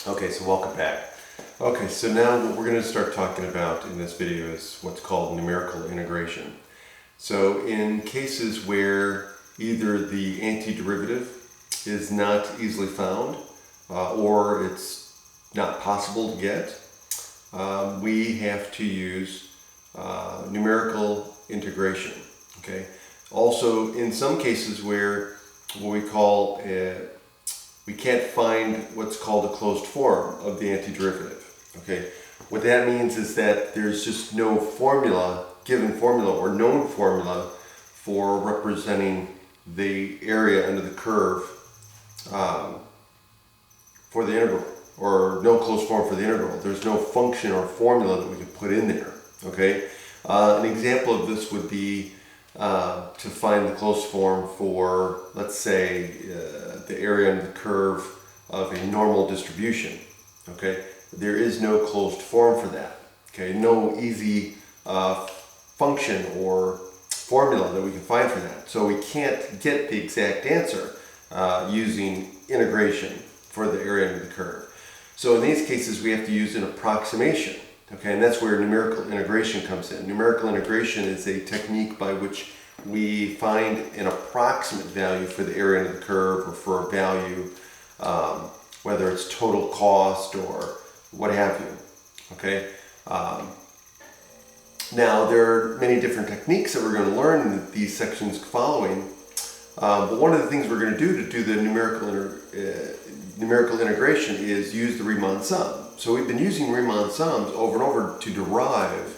Okay, so welcome back. Okay, so now what we're going to start talking about in this video is what's called numerical integration. So in cases where either the antiderivative is not easily found or it's not possible to get, we have to use numerical integration. Okay. Also, in some cases where what we call we can't find what's called a closed form of the antiderivative. Okay, what that means is that there's just no formula, given formula or known formula for representing the area under the curve for the integral, or no closed form for the integral. There's no function or formula that we can put in there. Okay, an example of this would be to find the closed form for, let's say, the area under the curve of a normal distribution. Okay, there is no closed form for that. Okay, no easy function or formula that we can find for that. So we can't get the exact answer using integration for the area under the curve. So in these cases, we have to use an approximation. Okay, and that's where numerical integration comes in. Numerical integration is a technique by which we find an approximate value for the area under the curve, or for a value, whether it's total cost or what have you. Okay. Now there are many different techniques that we're going to learn in these sections following. But one of the things we're going to do the numerical integration is use the Riemann sum. So we've been using Riemann sums over and over to derive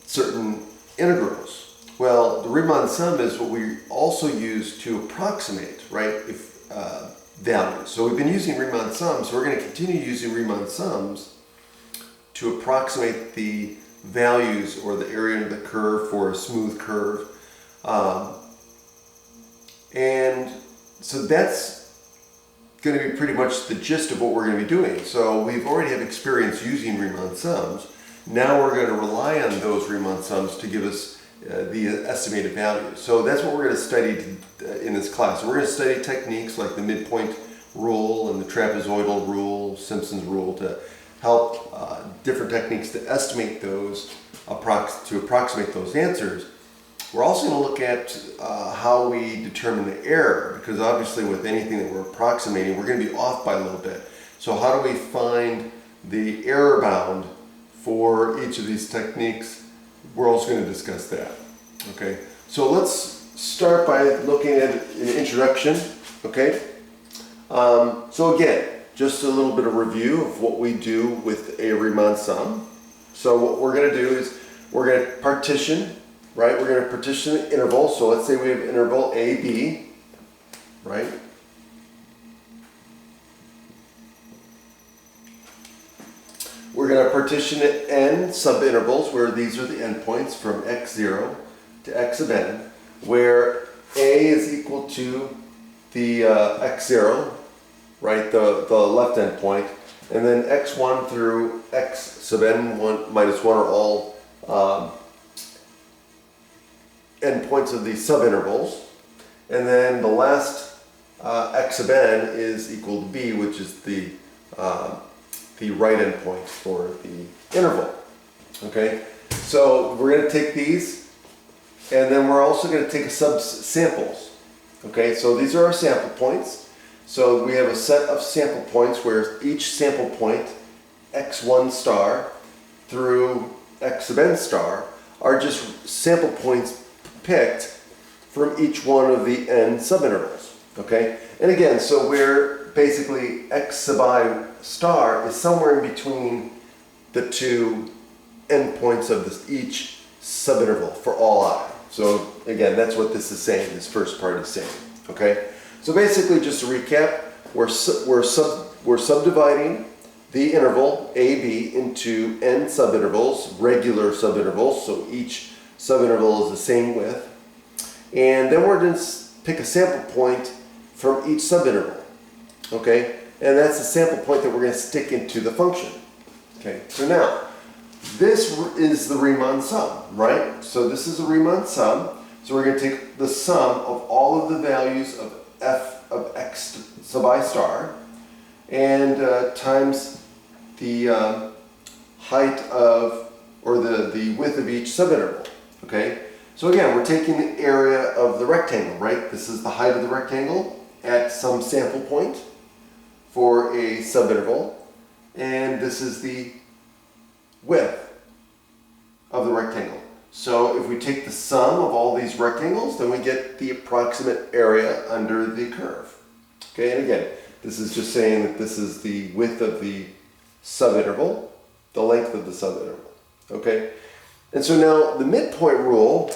certain integrals. Well, the Riemann sum is what we also use to approximate, right, values. So we've been using Riemann sums, so we're going to continue using Riemann sums to approximate the values or the area under the curve for a smooth curve. And so that's going to be pretty much the gist of what we're going to be doing. So we've already have experience using Riemann sums. Now we're going to rely on those Riemann sums to give us the estimated value. So that's what we're going to study in this class. So we're going to study techniques like the midpoint rule and the trapezoidal rule, Simpson's rule, to help different techniques to estimate those, to approximate those answers. We're also going to look at how we determine the error, because obviously with anything that we're approximating, we're going to be off by a little bit. So how do we find the error bound for each of these techniques? We're also going to discuss that. Okay, so let's start by looking at an introduction. Okay, so again, just a little bit of review of what we do with a Riemann sum. So what we're going to do is we're going to partition. Right, we're going to partition the interval. So let's say we have interval AB, right? We're going to partition it n subintervals, where these are the endpoints from x0 to x sub n, where A is equal to the x0, right, the left endpoint, and then x1 through x sub n1 minus 1 are all endpoints of these subintervals, and then the last x sub n is equal to b, which is the right endpoint for the interval. Okay, so we're going to take these, and then we're also going to take a samples. Okay, so these are our sample points. So we have a set of sample points where each sample point, x1 star through x sub n star, are just sample points picked from each one of the n subintervals. Okay, and again, so we're basically x sub I star is somewhere in between the two endpoints of each subinterval for all I. So again, that's what this is saying. This first part is saying. Okay, so basically, just to recap, we're subdividing the interval AB into n subintervals, regular subintervals. So each subinterval is the same width, and then we're going to pick a sample point from each subinterval. Okay, and that's the sample point that we're going to stick into the function. Okay, so now this is the Riemann sum, right? So this is a Riemann sum. So we're going to take the sum of all of the values of f of x sub I star and times the height of, or the width of each subinterval. Okay? So again, we're taking the area of the rectangle, right? This is the height of the rectangle at some sample point for a subinterval, and this is the width of the rectangle. So if we take the sum of all these rectangles, then we get the approximate area under the curve. Okay, and again, this is just saying that this is the width of the subinterval, the length of the subinterval. Okay, and so now the midpoint rule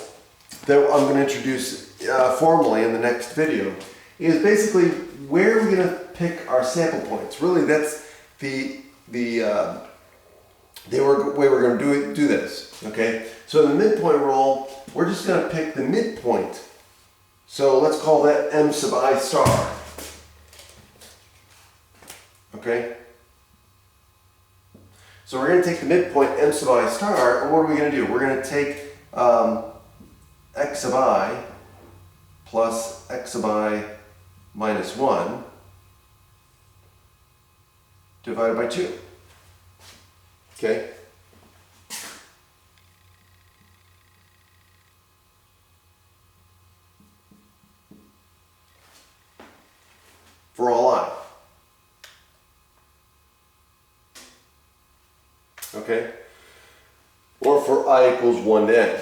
that I'm going to introduce formally in the next video is basically where are we going to pick our sample points. Really, that's the way we're going to do this. Okay, so in the midpoint rule, we're just going to pick the midpoint. So let's call that m sub I star. Okay. So we're going to take the midpoint m sub I star, and what are we going to do? We're going to take x sub I plus x sub I minus 1 divided by 2. Okay? For all I. Okay? Or for I equals 1 to n.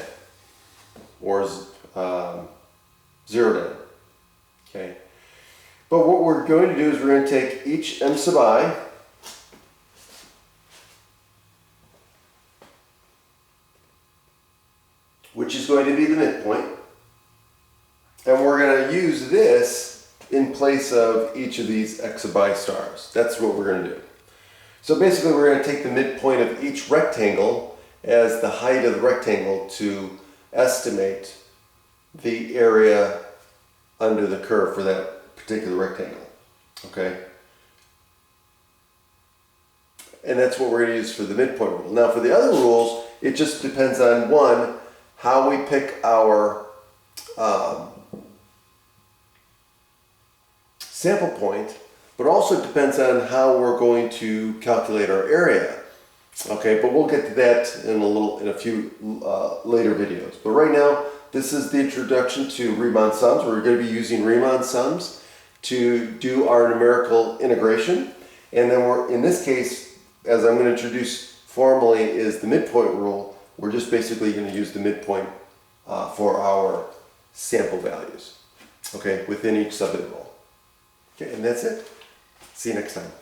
Or 0 to n. Okay? But what we're going to do is we're going to take each m sub I which is going to be the midpoint, and we're going to use this in place of each of these x sub I stars. That's what we're going to do. So basically we're going to take the midpoint of each rectangle as the height of the rectangle to estimate the area under the curve for that particular rectangle. Okay? And that's what we're going to use for the midpoint rule. Now for the other rules, it just depends on, one, how we pick our sample point, but also depends on how we're going to calculate our area. Okay, but we'll get to that in a few later videos. But right now, this is the introduction to Riemann sums. We're going to be using Riemann sums to do our numerical integration. And then we're, in this case, as I'm going to introduce formally, is the midpoint rule. We're just basically going to use the midpoint for our sample values, okay, within each subinterval. Okay, and that's it. See you next time.